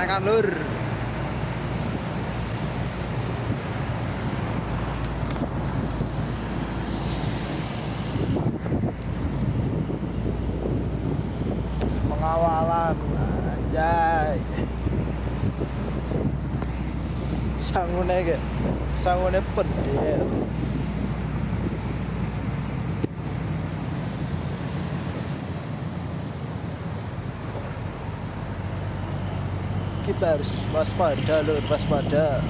Rekan lur. Pengawalan anjay. Sangune pedel. Kita harus waspada lur, waspada.